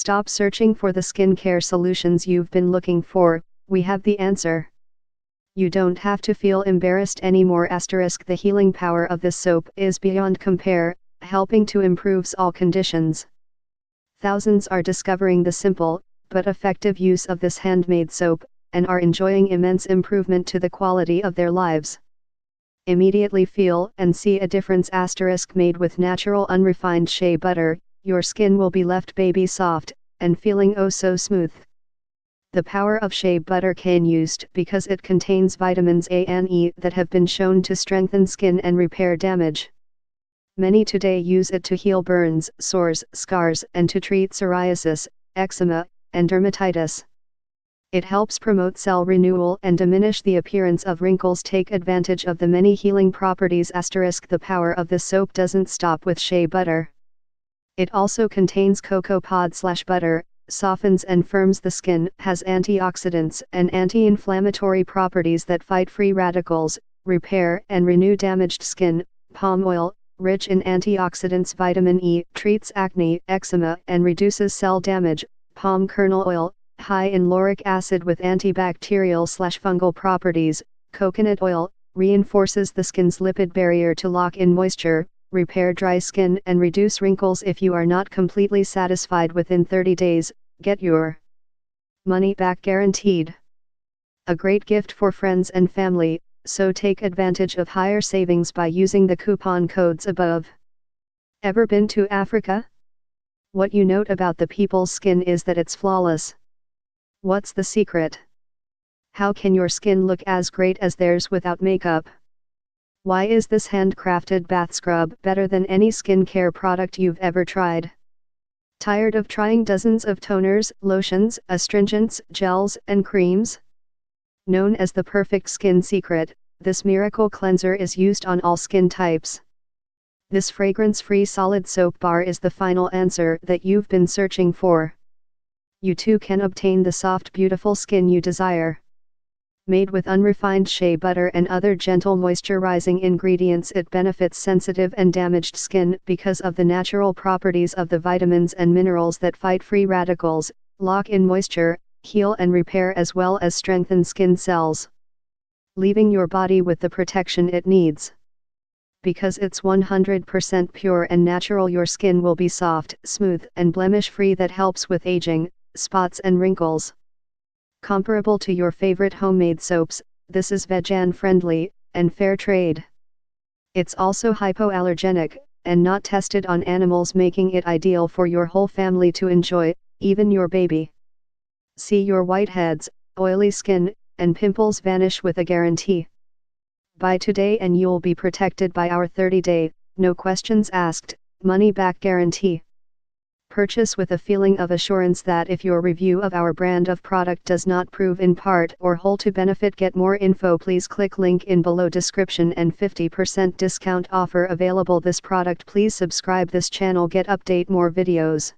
Stop searching for the skincare solutions you've been looking for, we have the answer. You don't have to feel embarrassed anymore. The healing power of this soap is beyond compare, helping to improve all conditions. Thousands are discovering the simple, but effective use of this handmade soap, and are enjoying immense improvement to the quality of their lives. Immediately feel and see a difference. Made with natural unrefined shea butter, your skin will be left baby soft, and feeling oh so smooth. The power of shea butter can used because it contains vitamins A and E that have been shown to strengthen skin and repair damage. Many today use it to heal burns, sores, scars, and to treat psoriasis, eczema, and dermatitis. It helps promote cell renewal and diminish the appearance of wrinkles. Take advantage of the many healing properties. The power of this soap doesn't stop with shea butter. It also contains cocoa pod/butter, softens and firms the skin, has antioxidants and anti-inflammatory properties that fight free radicals, repair and renew damaged skin. Palm oil, rich in antioxidants. Vitamin E, treats acne, eczema, and reduces cell damage. Palm kernel oil, high in lauric acid with antibacterial/fungal properties. Coconut oil, reinforces the skin's lipid barrier to lock in moisture, repair dry skin and reduce wrinkles. If you are not completely satisfied within 30 days, get your money back guaranteed. A great gift for friends and family, so take advantage of higher savings by using the coupon codes above. Ever been to Africa? What you note about the people's skin is that it's flawless. What's the secret? How can your skin look as great as theirs without makeup? Why is this handcrafted bath scrub better than any skincare product you've ever tried? Tired of trying dozens of toners, lotions, astringents, gels, and creams? Known as the perfect skin secret, this miracle cleanser is used on all skin types. This fragrance-free solid soap bar is the final answer that you've been searching for. You too can obtain the soft, beautiful skin you desire. Made with unrefined shea butter and other gentle moisturizing ingredients, it benefits sensitive and damaged skin because of the natural properties of the vitamins and minerals that fight free radicals, lock in moisture, heal and repair, as well as strengthen skin cells, leaving your body with the protection it needs. Because it's 100% pure and natural, your skin will be soft, smooth, and blemish-free. That helps with aging, spots and wrinkles. Comparable to your favorite homemade soaps, this is vegan-friendly, and fair trade. It's also hypoallergenic, and not tested on animals, making it ideal for your whole family to enjoy, even your baby. See your whiteheads, oily skin, and pimples vanish with a guarantee. Buy today and you'll be protected by our 30-day, no questions asked, money-back guarantee. Purchase with a feeling of assurance that if your review of our brand of product does not prove in part or whole to benefit. Get more info, please click link in below description and 50% discount offer available. This product. Please subscribe this channel, get update more videos.